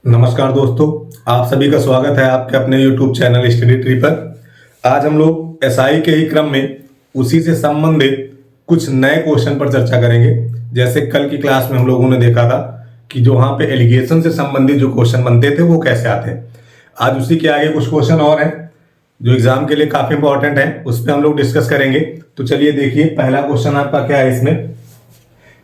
नमस्कार दोस्तों, आप सभी का स्वागत है आपके अपने YouTube चैनल स्टडी ट्री पर। आज हम लोग एसआई के ही क्रम में उसी से संबंधित कुछ नए क्वेश्चन पर चर्चा करेंगे। जैसे कल की क्लास में हम लोगों ने देखा था कि जो वहाँ पे एलिगेशन से संबंधित जो क्वेश्चन बनते थे वो कैसे आते हैं। आज उसी के आगे कुछ क्वेश्चन और हैं जो एग्जाम के लिए काफी इंपॉर्टेंट है, उस पर हम लोग डिस्कस करेंगे। तो चलिए देखिए, पहला क्वेश्चन आपका क्या है। इसमें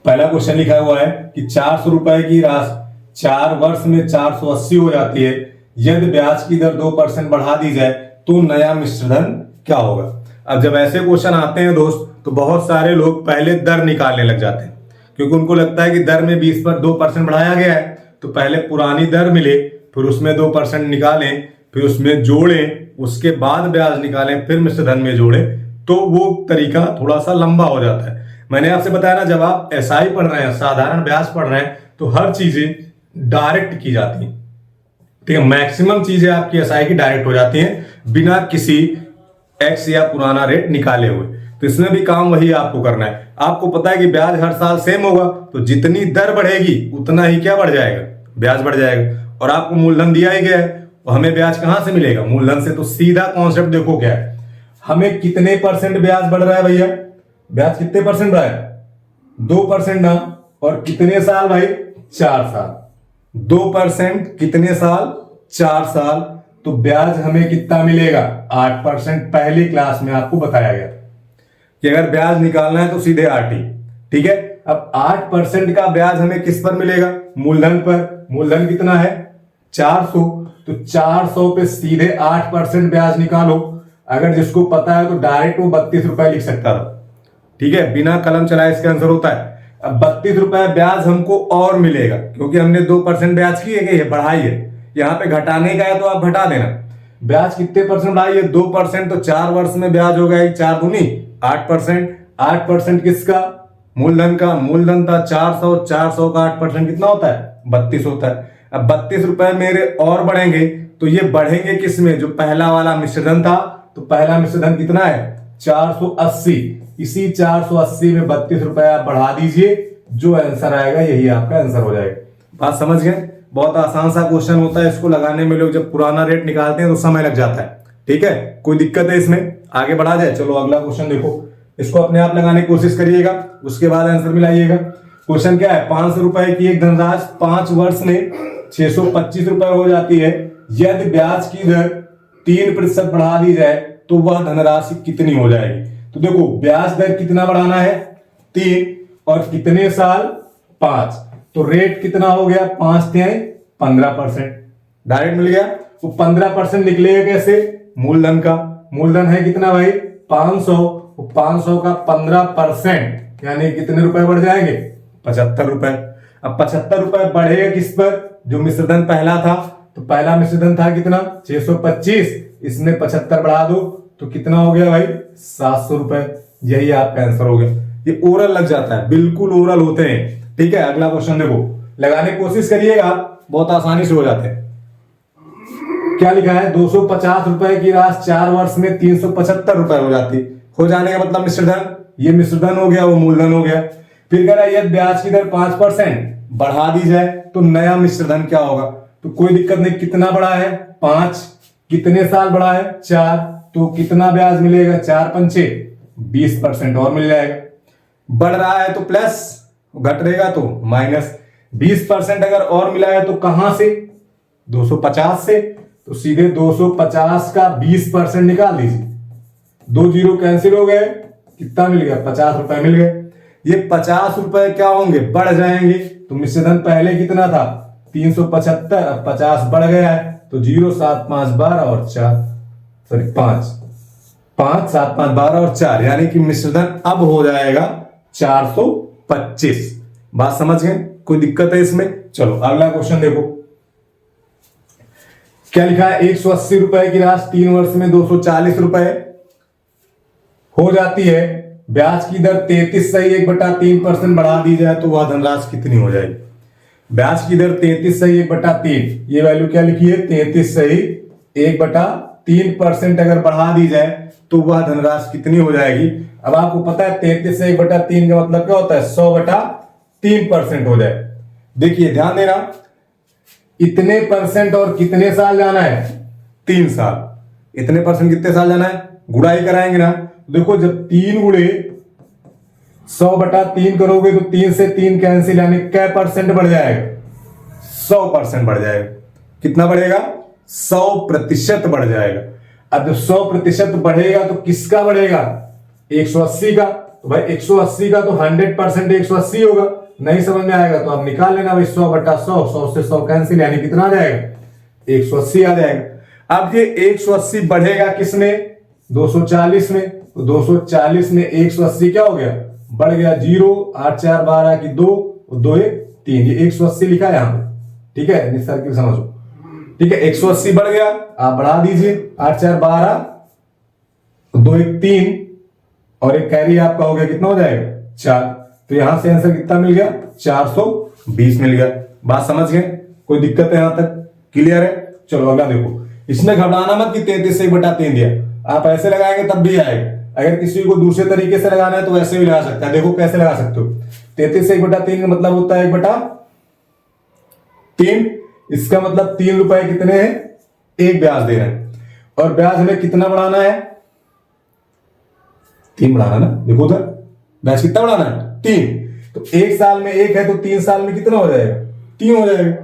पहला क्वेश्चन लिखा हुआ है कि 400 रुपए की राशि 4 वर्ष में 480 हो जाती है। यदि ब्याज की दर 2% बढ़ा दी जाए तो नया मिश्रधन क्या होगा। अब जब ऐसे क्वेश्चन आते हैं दोस्त, तो बहुत सारे लोग पहले दर निकालने लग जाते हैं, क्योंकि उनको लगता है कि दर में 20 पर 2% बढ़ाया गया है, तो पहले पुरानी दर मिले, फिर उसमें 2% निकालें, फिर उसमें जोड़ें, उसके बाद ब्याज निकालें, फिर मिश्रधन में जोड़ें। तो वो तरीका थोड़ा सा लंबा हो जाता है। मैंने आपसे बताया ना, जब आप एसआई पढ़ रहे हैं, साधारण ब्याज पढ़ रहे हैं, तो हर चीजें डायरेक्ट की जाती हैं। ठीक है, मैक्सिमम चीजें आपकी एसआई की डायरेक्ट हो जाती हैं बिना किसी एक्स या पुराना रेट निकाले हुए। तो इसमें भी काम वही आपको करना है। आपको पता है कि ब्याज हर साल सेम होगा, तो जितनी दर बढ़ेगी उतना ही क्या बढ़ जाएगा, ब्याज बढ़ जाएगा। और आपको मूलधन दिया ही गया है, तो हमें ब्याज कहां से मिलेगा, मूलधन से। तो सीधा कॉन्सेप्ट देखो क्या है, हमें कितने परसेंट ब्याज बढ़ रहा है भैया, ब्याज कितने परसेंट बढ़ा है, 2% ना। और कितने साल भाई, 4 साल। 2% कितने साल, 4 साल। तो ब्याज हमें कितना मिलेगा, 8%। पहली क्लास में आपको बताया गया कि अगर ब्याज निकालना है तो सीधे 8 ही। ठीक है, अब 8% का ब्याज हमें किस पर मिलेगा, मूलधन पर। मूलधन कितना है, 400। तो 400 पे सीधे 8% ब्याज निकालो। अगर जिसको पता है तो डायरेक्ट वो 32 रुपए लिख सकता था। ठीक है, बिना कलम चलाए इसका आंसर होता है। अब 32 रुपए ब्याज हमको और मिलेगा, क्योंकि हमने 2% ब्याज की है, बढ़ाई है। यहाँ पे घटाने का है तो आप घटा देना। ब्याज कितने परसेंट बढ़ाई है, 2%। तो 4 वर्ष में ब्याज हो गया 4 दूनी 8%। 8% किसका, मूलधन का। मूलधन था 400, 400 का 8% कितना होता है, 32 होता है। अब 32 रुपए मेरे और बढ़ेंगे, तो ये बढ़ेंगे किसमें, जो पहला वाला मिश्रधन था। तो पहला मिश्रधन कितना है, 480। इसी 480 में 32 रुपए आप बढ़ा दीजिए, जो आंसर आएगा यही आपका आंसर हो जाएगा। बात समझ गए, बहुत आसान सा क्वेश्चन होता है। इसको लगाने में लोग जब पुराना रेट निकालते हैं तो समय लग जाता है। ठीक है, कोई दिक्कत है इसमें, आगे बढ़ा जाए। चलो अगला क्वेश्चन देखो, इसको अपने आप लगाने की कोशिश करिएगा, उसके बाद आंसर मिलाइएगा। क्वेश्चन क्या है, 500 रुपए की एक धनराशि 5 वर्ष में 625 रुपए हो जाती है। यदि ब्याज की दर 3% बढ़ा दी जाए तो वह धनराशि कितनी हो जाएगी। तो देखो, ब्याज दर कितना बढ़ाना है, 3, और कितने साल, 5। तो रेट कितना हो गया, 5 × 15%। डायरेक्ट मिल गया। तो 15% निकलेगा कैसे, मूलधन का। मूलधन है कितना भाई, 500। 500 का 15% यानी कितने रुपए बढ़ जाएंगे, 75 रुपए। अब 75 रुपए बढ़ेगा किस पर, जो मिश्रधन पहला था। तो पहला मिश्रधन था कितना, 625। इसमें 75 बढ़ा दो तो कितना हो गया भाई, 700 रुपए। यही आपका आंसर हो गया। ये ओरल लग जाता है, बिल्कुल ओरल होते हैं। ठीक है, अगला क्वेश्चन देखो, लगाने की कोशिश करिएगा, बहुत आसानी से हो जाते हैं। क्या लिखा है, 250 रुपए की राशि 4 वर्ष में 375 रुपए हो जाती। हो जाने का मतलब मिश्रधन, ये मिश्रधन हो गया, वो मूलधन हो गया। फिर कह रहा है यदि ब्याज की दर 5% बढ़ा दी जाए तो नया मिश्रधन क्या होगा। तो कोई दिक्कत नहीं, कितना बढ़ा है, 5। कितने साल बढ़ा है, 4। तो कितना ब्याज मिलेगा, 4 पंचे 20% और मिल जाएगा। बढ़ रहा है तो प्लस, घट रहेगा तो माइनस। 20% अगर और मिला है तो कहां से, 250 से। तो सीधे 250 का 20% निकाल दीजिए, 2 जीरो कैंसिल हो गए, कितना मिल गया, 50 रुपए मिल गए। ये 50 रुपए क्या होंगे, बढ़ जाएंगे। तो मिश्रधन पहले कितना था, 375, अब 50 बढ़ गया है। तो 0, 7, 5, 12 और 4, सॉरी 5, 5, 7, 5, 12 और 4, यानी कि मिश्रधन अब हो जाएगा 425। बात समझ गए, कोई दिक्कत है इसमें। चलो अगला क्वेश्चन देखो, क्या लिखा है, 180 रुपए की राशि 3 वर्ष में 240 रुपए हो जाती है। ब्याज की दर 33/1/3% बढ़ा दी जाए तो वह धनराशि कितनी हो जाएगी। ब्याज की दर 33/1/3, ये वैल्यू क्या लिखी है, 33/1/3% अगर बढ़ा दी जाए तो वह धनराशि कितनी हो जाएगी। अब आपको पता है 33/1/3 का मतलब क्या होता है, 100/3% हो जाए। देखिए ध्यान देना, इतने परसेंट और कितने साल जाना है, 3 साल। इतने परसेंट कितने साल जाना है, गुड़ाई कराएंगे ना। देखो जब 3 गुणे 100/3 करोगे तो 3 से 3 कैंसिल, यानी क्या परसेंट बढ़ जाएगा, 100% बढ़ जाएगा। कितना बढ़ेगा, 100% बढ़ जाएगा। अब जब 100% बढ़ेगा तो किसका बढ़ेगा, 180 का। तो भाई 180 का तो 100% 180 होगा। नहीं समझ में आएगा तो आप निकाल लेना भाई, 100/100, 100 से 100 कैंसिल, यानी कितना आ जाएगा, 180 आ जाएगा। अब ये 180 बढ़ेगा किसमें, 240 में। तो 240 में 180 क्या हो गया, बढ़ गया 0, 8 4 12 की 2, 2 1 3, ये 180 लिखा है यहां पे। ठीक है, सर्किल समझो। ठीक है, 180 बढ़ गया, आप बढ़ा दीजिए, 8 4 12, 2 1 3, और एक कैरी आपका हो गया, कितना हो जाएगा, 4। तो यहां से आंसर कितना मिल गया, 420 मिल गया। बात समझ गए, कोई दिक्कत है यहां तक, क्लियर है। चलो अगला देखो, इसमें घबराना मत कि 33 से 1/3 दिया, आप ऐसे लगाएंगे तब भी आएगा। अगर किसी को दूसरे तरीके से लगाना है तो वैसे भी लगा सकता है। देखो कैसे लगा सकते हो, 33 से 1/3 का मतलब होता है 1/3। इसका मतलब 3 रुपए कितने हैं, एक ब्याज दे रहे हैं, और ब्याज हमें कितना बढ़ाना है, 3 बढ़ाना ना। देखो उधर ब्याज कितना बढ़ाना है, 3। तो 1 साल में 1 है तो 3 साल में कितना हो जाएगा, 3 हो जाएगा।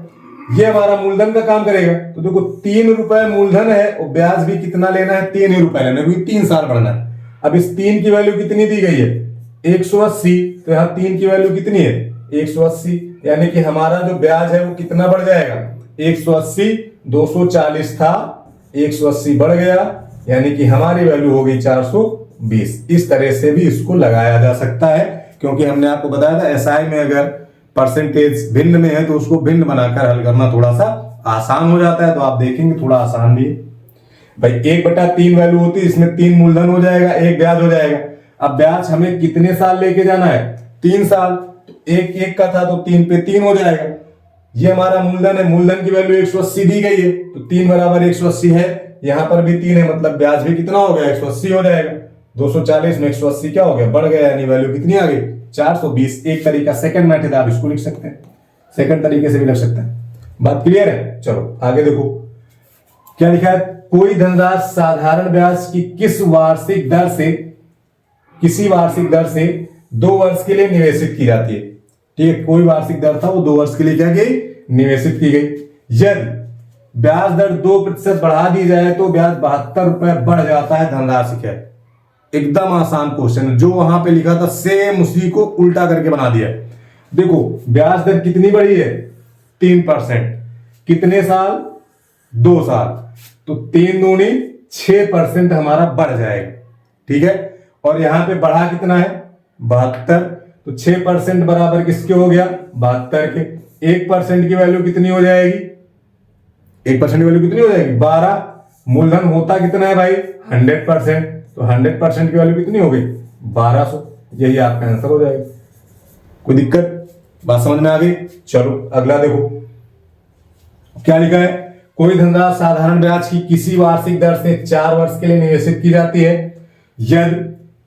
ये हमारा मूलधन का काम करेगा। तो देखो 3 रुपए मूलधन है और ब्याज भी कितना लेना है, 3 ही रुपए लेना है, क्योंकि 3 साल बढ़ना है। अब इस 3 की वैल्यू कितनी दी गई है, 180। तो यहां 3 की वैल्यू कितनी है, 180, यानी कि हमारा जो ब्याज है वो कितना बढ़ जाएगा, 180। 240 था, 180 बढ़ गया, यानी कि हमारी वैल्यू हो गई 420। इस तरह से भी इसको लगाया जा सकता है, क्योंकि हमने आपको बताया था एसआई में अगर परसेंटेज भिन्न में है तो उसको भिन्न बनाकर हल करना थोड़ा सा आसान हो जाता है। तो आप देखेंगे थोड़ा आसान भी है भाई। 1/3 वैल्यू होती है, इसमें 3 मूलधन हो जाएगा, 1 ब्याज हो जाएगा। अब ब्याज हमें कितने साल लेके जाना है, 3 साल। तो 1 1 का था तो 3 पे 3 हो जाएगा। ये हमारा मूलधन है, मूलधन की वैल्यू 180 दी गई है, तो 3 बराबर 180 है। यहां पर भी 3 है, मतलब ब्याज भी कितना हो गया, 180 हो जाएगा। 240 में 180 क्या हो गया, बढ़ गया, यानी वैल्यू कितनी आ गई, 420। एक तरीका सेकंड मेथड आप इसको लिख सकते हैं, सेकंड तरीके से भी लिख सकते हैं। बात क्लियर है। चलो आगे देखो क्या लिखा है, कोई धनराशि साधारण ब्याज की किसी वार्षिक दर से 2 वर्ष के लिए निवेशित की जाती है। ठीक है, कोई वार्षिक दर था, वो 2 वर्ष के लिए क्या गई, निवेशित की गई। यदि ब्याज दर 2% बढ़ा दी जाए तो ब्याज 72 रुपए बढ़ जाता है। धनराशि क्या है, एकदम आसान क्वेश्चन, जो वहां पे लिखा था सेम उसी को उल्टा करके बना दिया। देखो ब्याज दर कितनी बढ़ी है, 3%। कितने साल, 2 साल। तो 3 दूनी 6% हमारा बढ़ जाएगा। ठीक है, और यहां पे बढ़ा कितना है, 72। तो 6% बराबर किसके हो गया, 72 के। 1% की वैल्यू कितनी हो जाएगी, 1% की वैल्यू कितनी हो जाएगी, 12। मूलधन होता कितना है भाई, 100%। तो 100% की वैल्यू कितनी हो गई, 1200। यही आपका आंसर हो जाएगा। कोई दिक्कत, बात समझ में आ गई। चलो अगला देखो क्या लिखा है, कोई धनराशि साधारण ब्याज की किसी वार्षिक दर से 4 वर्ष के लिए निवेशित की जाती है। यदि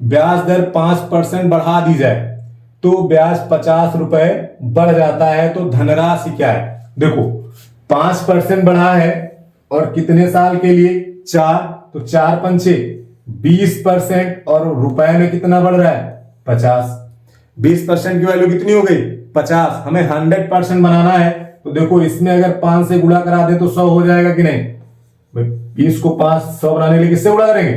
ब्याज दर 5% बढ़ा दी जाए तो ब्याज 50 रुपए बढ़ जाता है। तो धनराशि क्या है, देखो 5% बढ़ा है और कितने साल के लिए, 4। तो 4 पंचे 20%, और रुपए में कितना बढ़ रहा है, 50। 20% की वैल्यू कितनी हो गई, 50। हमें 100% बनाना है, तो देखो इसमें अगर 5 से गुणा करा दे तो 100 हो जाएगा कि नहीं भाई। 20 को 5 100 बनाने के लिए किससे गुणा करेंगे,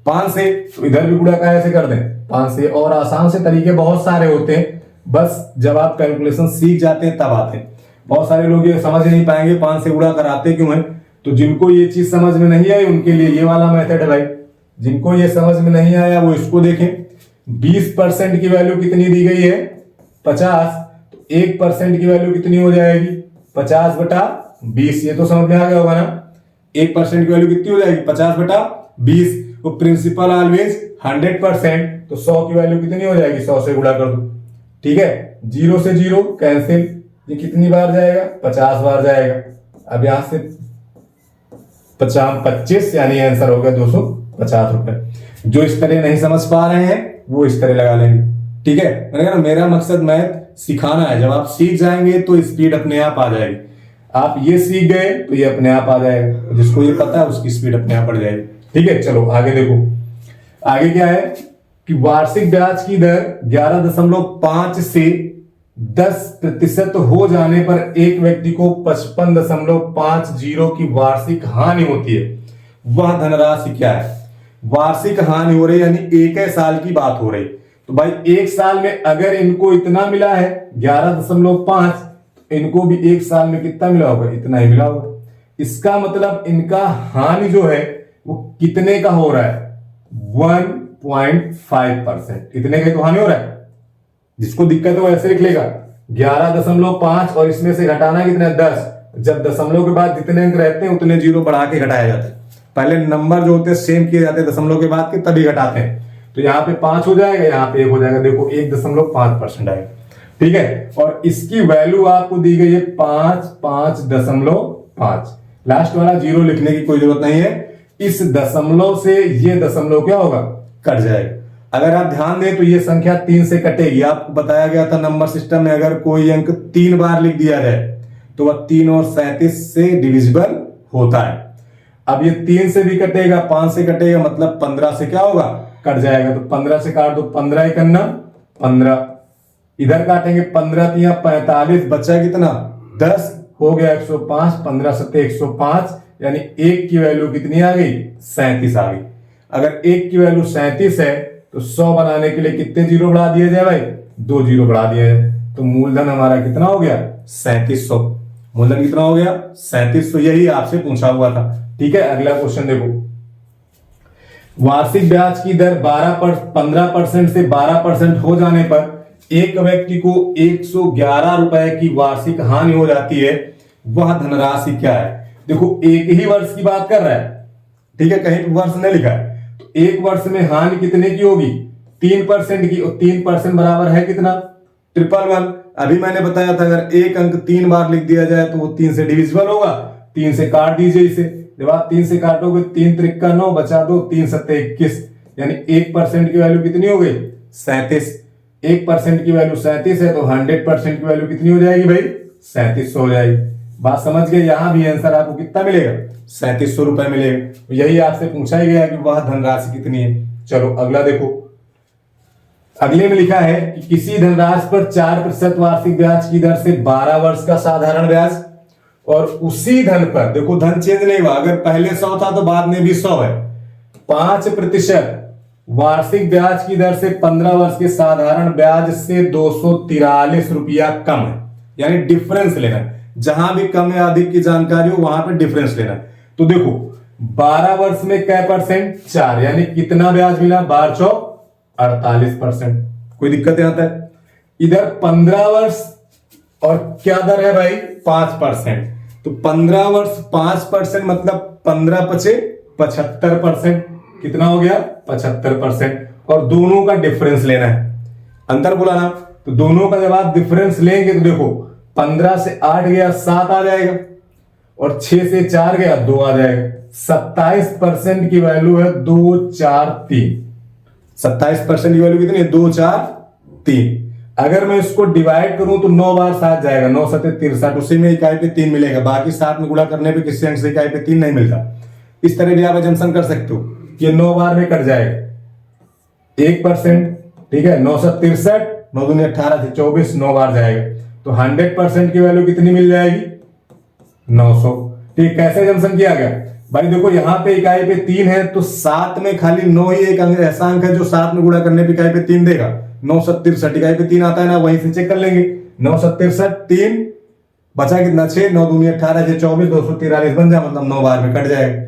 5 से। तो इधर भी गुणा कैसे कर दें, 5 से। और आसान से तरीके बहुत सारे होते हैं, बस जब आप कैलकुलेशन सीख जाते हैं तब आते हैं। बहुत सारे लोग ये समझ नहीं पाएंगे 5 से गुणा कराते क्यों है। तो जिनको ये चीज समझ में नहीं आई उनके लिए ये वाला मेथड है भाई। जिनको ये समझ में नहीं आया वो इसको देखें। 20% की वैल्यू कितनी दी गई है, 50। तो 1% की वैल्यू कितनी हो जाएगी, 50/20। ये तो समझ में आ गया होगा ना। 1% की वैल्यू कितनी हो जाएगी, 50/20। तो प्रिंसिपल ऑलवेज 100%। तो 100 की वैल्यू कितनी हो जाएगी, 100 से गुणा कर दो। ठीक है, 0 से 0 कैंसिल। ये कितनी बार जाएगा, 50 बार जाएगा। अब यहां से 25, यानी आंसर हो गया 250 रुपए। जो इस तरह नहीं समझ पा रहे हैं वो इस तरह लगा लेंगे। ठीक है, मैंने कहा मेरा मकसद मैथ सिखाना है। जब आप सीख जाएंगे तो स्पीड अपने आप आ जाएगी। आप ये सीख गए तो ये अपने आप आ जाएगा, जिसको ये पता है उसकी स्पीड अपने आप बढ़ जाएगी। ठीक है, चलो आगे देखो। आगे क्या है कि वार्षिक ब्याज की दर 11.5 से 10% हो जाने पर एक व्यक्ति को 55.50 की वार्षिक हानि होती है। वह धनराशि क्या है? वार्षिक हानि हो रही, यानी एक ही साल की बात हो रही। तो भाई एक साल में अगर इनको इतना मिला है 11.5, इनको भी एक साल में कितना मिला होगा? इतना ही मिला होगा। इसका मतलब इनका हानि जो है वो कितने का हो रहा है? 1.5%। इतने का तो हानि हो रहा है। जिसको दिक्कत है वो ऐसे लिख लेगा 11.5 और इसमें से घटाना कितना है? 10। जब दशमलव के बाद जितने अंक रहते हैं उतने जीरो बढ़ा के घटाया जाता है। पहले नंबर जो होते हैं सेम किए जाते हैं दशमलव के बाद के, तभी घटाते हैं। तो यहाँ पे 5 हो जाएगा, यहाँ पे 1 हो जाएगा। देखो 1.5% आएगा। ठीक है, और इसकी वैल्यू आपको दी गई है 5.5। लास्ट वाला जीरो लिखने की कोई जरूरत नहीं है। इस दशमलव से ये दशमलव क्या होगा? कट जाएगा। अगर आप ध्यान दें तो ये संख्या 3 से कटेगी। आपको बताया गया था नंबर सिस्टम में अगर कोई अंक 3 बार लिख दिया जाए तो वह 3 और 37 से डिविजिबल होता है। अब ये 3 से भी कटेगा, 5 से कटेगा, मतलब 15 से क्या होगा? कट जाएगा। तो 15 से काट दो, 15 एक अन्ना 15, इधर काटेंगे 15 या 45, बचा कितना? 10 हो गया 105, 15 सत्ते 105, यानी 1 की वैल्यू कितनी आ गई? 37 आ गई। अगर 1 की वैल्यू 37 है तो 100 बनाने के लिए कितने जीरो बढ़ा दिए जाए भाई? 2 जीरो बढ़ा दिए जाए। तो मूलधन हमारा कितना हो गया? 3700। मूलधन कितना हो गया? 3700। यही आपसे पूछा हुआ था। ठीक है, अगला क्वेश्चन देखो। वार्षिक ब्याज की दर 15% से 12% हो जाने पर एक व्यक्ति को 111 रुपए की वार्षिक हानि हो जाती है। वह धनराशि क्या है? देखो एक ही वर्ष की बात कर रहा है। ठीक है, कहीं पर वर्ष नहीं लिखा है। तो एक वर्ष में हानि कितने की होगी? 3% की। और 3% बराबर है कितना? 111। अभी मैंने बताया था अगर एक अंक 3 बार लिख दिया जाए तो वो 3 से डिविजिबल होगा। 3 से काट दीजिए इसे। जब आप 3 से काटोगे 3 त्रिक का 9, बचा दो 3 सत्ते 21, यानी 1% की वैल्यू कितनी हो गई? 37। 1% की वैल्यू 37 है तो 100% की वैल्यू कितनी हो जाएगी भाई? 3700 हो जाएगी। बात समझ गए? यहां भी आंसर आपको कितना मिलेगा? 3700 रुपए मिलेगा। यही आपसे पूछा ही गया कि वह धनराशि कितनी है। चलो अगला देखो। अगले में लिखा है कि किसी धनराशि पर 4% वार्षिक ब्याज की दर से 12 वर्ष का साधारण ब्याज, और उसी धन पर, देखो धन चेंज नहीं हुआ, अगर पहले 100 था तो बाद में भी 100 है, 5% वार्षिक ब्याज की दर से 15 वर्ष के साधारण ब्याज से 243 रुपया कम है। यानी डिफरेंस लेना, जहां भी कम या अधिक की जानकारी हो वहां पर डिफरेंस लेना। तो देखो 12 वर्ष में कै परसेंट? 4, यानी कितना ब्याज मिला? 12 चौक 48%। कोई दिक्कत यहां तक? इधर 15 वर्ष और क्या दर है भाई? 5%। तो 15 वर्ष 5% मतलब 15 पचे 75%। कितना हो गया? 75%। और दोनों का डिफरेंस लेना है, अंतर बुलाना। तो दोनों का जब आप डिफरेंस लेंगे तो देखो 15 से 8 गया 7 आ जाएगा, और 6 से 4 गया 2 आ जाएगा। 27% की वैल्यू है 243। 27% की वैल्यू कितनी है? 243। अगर मैं इसको डिवाइड करूं तो 9 बार 7 जाएगा, 9 सत्ते 63, उसी में इकाई पे 3 मिलेगा। बाकी 7 में गुणा करने पे किसी अंक से इकाई पे 3 नहीं मिलता। इस तरह भी आप अजम्पशन कर सकते हो कि 9 बार में कट जाएगा 1%। ठीक है, 9 सत्ते 63, 9 दूनी 18 से 24, 9 बार जाएगा। तो 100% की वैल्यू कितनी मिल जाएगी? 900। ठीक, कैसे अजम्पशन किया गया भाई? देखो यहाँ पे इकाई पे 3 है तो 7 में खाली 9 ही एक अंक ऐसा अंक है जो 7 में गुणा करने पे इकाई पे 3 देगा। 9 सत्ते 63 इकाई पे 3 आता है ना, वहीं से चेक कर लेंगे। 9 सत्ते 63, 3 बचा कितना? 6, 9 दूनी 18 से 24, 243 बन जाए, मतलब 9 बार में कट जाएगा।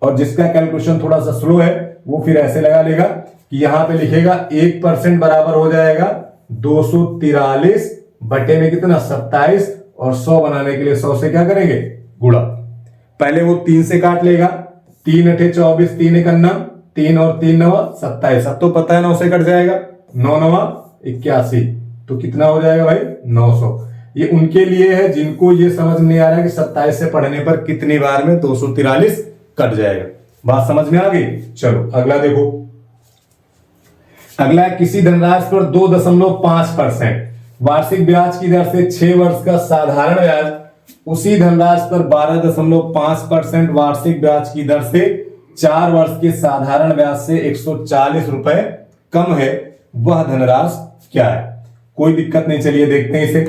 और जिसका कैलकुलेशन थोड़ा सा स्लो है वो फिर ऐसे लगा लेगा कि यहां पे लिखेगा 1% बराबर हो जाएगा 243 बटे में कितना? 27, और 100 बनाने के लिए 100 से क्या करेंगे? गुणा। पहले वो 3 से काट लेगा, 3 अठे 24, 3 एक अन्ना 3 और 3 नवा 27। अब तो पता है 9 से कट जाएगा, 9 नवा 81, तो कितना हो जाएगा भाई? 900। ये उनके लिए है जिनको ये समझ नहीं आ रहा है कि 27 से पढ़ने पर कितनी बार में 243 कट जाएगा। बात समझ में आ गई? चलो अगला देखो। अगला किसी धनराशि पर 2.5% वार्षिक ब्याज की दर से 6 वर्ष का साधारण ब्याज उसी धनराशि पर 12.5% वार्षिक ब्याज की दर से 4 वर्ष के साधारण ब्याज से 140 रुपए कम है, वह धनराशि क्या है? कोई दिक्कत नहीं, चलिए देखते हैं इसे।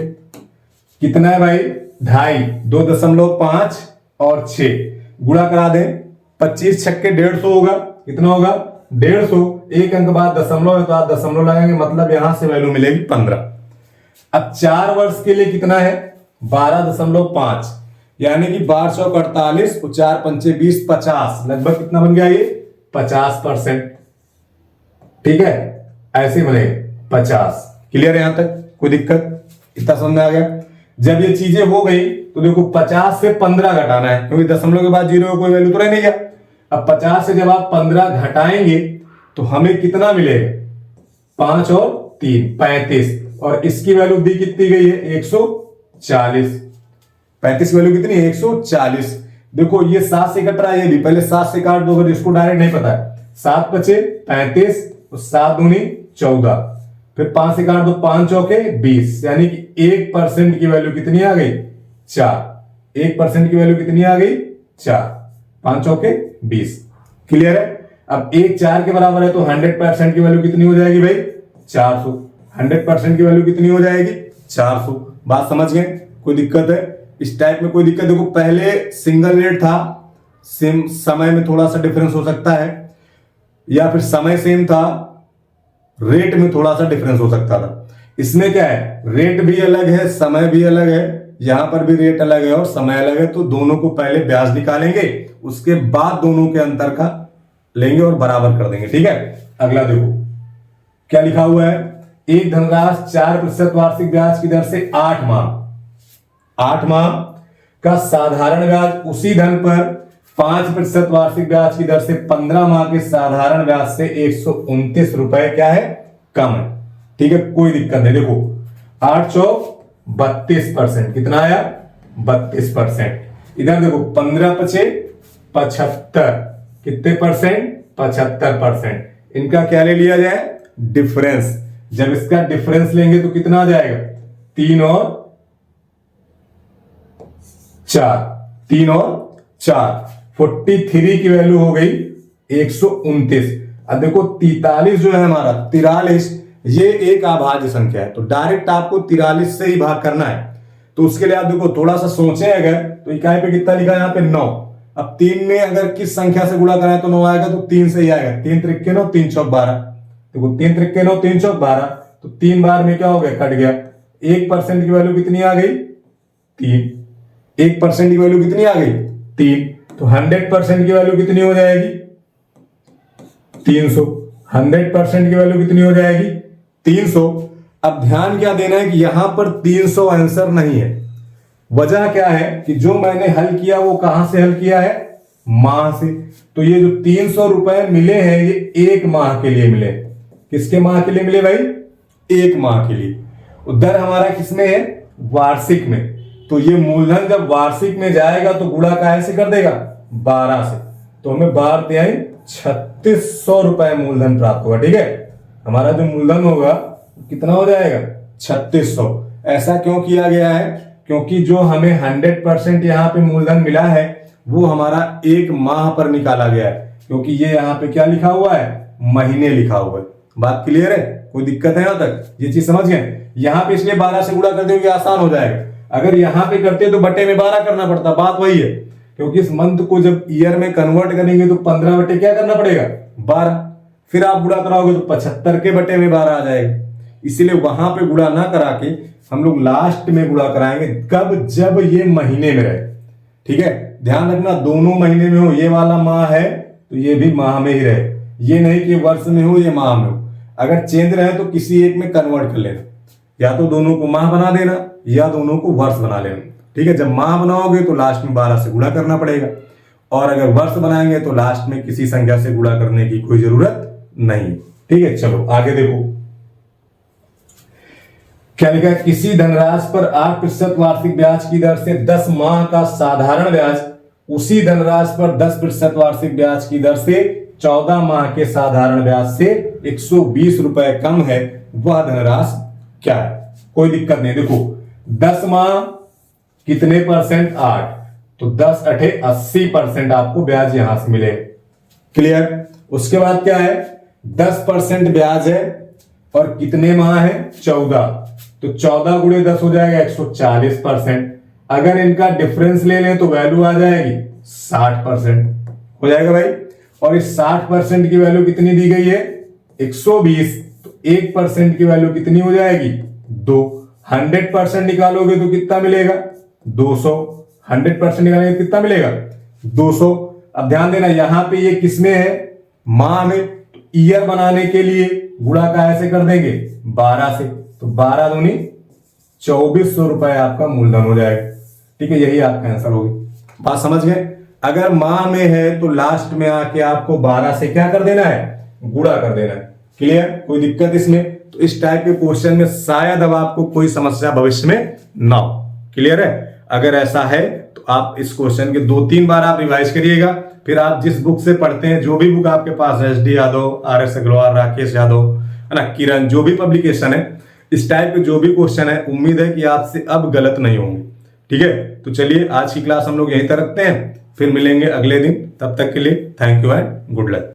कितना है भाई? 2.5, 2.5 और 6 गुणा करा दें। 25 छक्के 150 होगा। कितना होगा? 150। एक अंक बाद दशमलव है तो आप दशमलव लगाएंगे, मतलब यहां से वैल्यू मिलेगी 15। अब 4 वर्ष के लिए कितना है? 12.5, यानी कि 1248 और 4 पंचे 20, 50, लगभग कितना बन गया ये? 50%। ठीक है, ऐसे बनेगा 50। क्लियर है यहां तक? कोई दिक्कत? इतना समझ में आ गया? जब ये चीजें हो गई तो देखो 50 से 15 घटाना है, क्योंकि दशमलव के बाद जीरो का कोई वैल्यू तो रह नहीं गया। अब 50 से जब आप 15 घटाएंगे तो हमें कितना मिलेगा? 5 और 3, 35। और इसकी वैल्यू दी कितनी गई है? 140। 35 की वैल्यू कितनी है? 140। देखो ये 7 से कट रहा है, ये भी पहले 7 से काट दो, अगर इसको डायरेक्ट नहीं पता है। 7 बचे 35 और 7 दूनी 14, फिर 5 से काट दो, 5 चौके 20, यानी कि 1% की वैल्यू कितनी आ गई? 4। 1% की वैल्यू कितनी आ गई? 4। 5 चौके 20। क्लियर है? अब 1 4 के बराबर है तो 100% की वैल्यू कितनी हो जाएगी भाई? 400। 100% की वैल्यू कितनी हो जाएगी? 400। बात समझ गए? कोई दिक्कत है? इस टाइप में कोई दिक्कत? देखो पहले सिंगल रेट था, सेम समय में थोड़ा सा डिफरेंस हो सकता है, या फिर समय सेम था, रेट में थोड़ा सा डिफरेंस हो सकता था। इसमें क्या है? रेट भी अलग है, समय भी अलग है, यहां पर भी रेट अलग है और समय अलग है। तो दोनों को पहले ब्याज निकालेंगे, उसके बाद दोनों के अंतर का लेंगे और बराबर कर देंगे। ठीक है, अगला देखो क्या लिखा हुआ है। एक धनराशि 4% वार्षिक ब्याज की दर से 8 माह का साधारण ब्याज उसी धन पर 5% वार्षिक ब्याज की दर से 15 माह के साधारण ब्याज से 129 रुपए क्या है? कम है। ठीक है, कोई दिक्कत नहीं। देखो 8 चौक 32%, कितना आया? 32%। इधर देखो 15 पचे 75, कितने परसेंट? 75%। इनका क्या ले लिया जाए? डिफरेंस। जब इसका डिफरेंस लेंगे तो कितना आ जाएगा? 3 और 4, 3 और 4, 43 की वैल्यू हो गई 129। अब देखो 43 जो है हमारा, 43 ये एक अभाज्य संख्या है, तो डायरेक्ट आपको 43 से ही भाग करना है। तो उसके लिए आप देखो थोड़ा सा सोचें, अगर तो इकाई पे कितना लिखा है यहाँ पे? 9। अब 3 में अगर किस संख्या से गुणा कराएं तो 9 आएगा, तो 3 से ही आएगा। 3 त्रिके 9, 3 चौक 12। देखो 3 त्रिके 9, 3 चौक 12, तो 3 बार में क्या हो गया? कट गया। 1% की वैल्यू कितनी आ गई? 3। 1% की वैल्यू कितनी आ गई? 3। तो 100% की वैल्यू कितनी हो जाएगी? 300। 100% की वैल्यू कितनी हो जाएगी? 300। अब ध्यान क्या देना है कि यहां पर 300 आंसर नहीं है। वजह क्या है कि जो मैंने हल किया वो कहां से हल किया है? माह से। तो ये जो 300 रुपए मिले हैं ये 1 माह के लिए मिले। किसके माह के लिए मिले भाई? 1 माह के लिए। दर हमारा किसमें है? वार्षिक में। तो ये मूलधन जब वार्षिक में जाएगा तो गुणा काहे से कर देगा? 12 से। तो हमें 12 तिहाई 3600 रुपए मूलधन प्राप्त होगा। ठीक है, हमारा जो मूलधन होगा कितना हो जाएगा? 3600। ऐसा क्यों किया गया है? क्योंकि जो हमें 100% यहाँ पे मूलधन मिला है वो हमारा 1 माह पर निकाला गया है, क्योंकि ये यहाँ पे क्या लिखा हुआ है? महीने लिखा हुआ है। बात क्लियर है? कोई दिक्कत है यहां तक? ये चीज समझ गए? यहां पे इसलिए 12 से गुणा कर दोगे आसान हो जाएगा। अगर यहां पे करते तो बटे में 12 करना पड़ता। बात वही है, क्योंकि इस मंथ को जब ईयर में कन्वर्ट करेंगे तो 15 बटे क्या करना पड़ेगा? 12। फिर आप गुणा कराओगे तो 75 के बटे में 12 आ जाएगा। इसीलिए वहां पे गुणा ना करा के हम लोग लास्ट में गुणा कराएंगे। कब? जब ये महीने में रहे। ठीक है, ध्यान रखना दोनों महीने में हो। ये वाला माह है तो ये भी माह में ही रहे, ये नहीं कि वर्ष में हो ये माह में हो। अगर चेंज रहे तो किसी एक में कन्वर्ट कर लेना, या तो दोनों को माह बना देना या दोनों को वर्ष बना लेना। ठीक है, जब माह बनाओगे तो लास्ट में 12 से गुणा करना पड़ेगा, और अगर वर्ष बनाएंगे तो लास्ट में किसी संख्या से गुणा करने की कोई जरूरत नहीं। ठीक है, चलो आगे देखो क्या लिखा है। किसी धनराशि पर 8% वार्षिक ब्याज की दर से 10 माह का साधारण ब्याज उसी धनराशि पर 10% वार्षिक ब्याज की दर से 14 माह के साधारण ब्याज से 120 रुपए कम है, वह धनराशि क्या है? कोई दिक्कत नहीं। देखो 10 माह कितने परसेंट? 8। तो 10 अठे 80% आपको ब्याज यहां से मिलेगा। क्लियर? उसके बाद क्या है? 10% ब्याज है और कितने माह है? 14। तो 14 गुणे 10 हो जाएगा 140%। अगर इनका डिफरेंस ले लें तो वैल्यू आ जाएगी 60%। हो जाएगा भाई। और इस 60% की वैल्यू कितनी दी गई है? 120। तो 1% की वैल्यू कितनी हो जाएगी? 2। 100% निकालोगे तो कितना मिलेगा? 200। 100% निकालेंगे तो कितना मिलेगा? 200। अब ध्यान देना, यहां पे ये किसमें है? माह में। तो ईयर बनाने के लिए गुणा का ऐसे कर देंगे 12 से। तो 12 दूनी 2400 रुपए आपका मूलधन हो जाएगा। ठीक है, यही आपका आंसर होगी। बात समझ गए? अगर माह में है तो लास्ट में आके आपको 12 से क्या कर देना है? गुणा कर देना है। क्लियर? कोई दिक्कत इसमें? तो इस टाइप के क्वेश्चन में शायद अब आपको कोई समस्या भविष्य में ना हो। क्लियर है? अगर ऐसा है तो आप इस क्वेश्चन के 2-3 बार आप रिवाइज करिएगा। फिर आप जिस बुक से पढ़ते हैं, जो भी बुक आपके पास है, SD यादव, RS अग्रवाल, राकेश यादव, है ना, किरण, जो भी पब्लिकेशन है, इस टाइप के जो भी क्वेश्चन है, उम्मीद है कि आपसे अब गलत नहीं होंगे। ठीक है, तो चलिए आज की क्लास हम लोग यहीं तक रखते हैं, फिर मिलेंगे अगले दिन। तब तक के लिए thank you and good luck.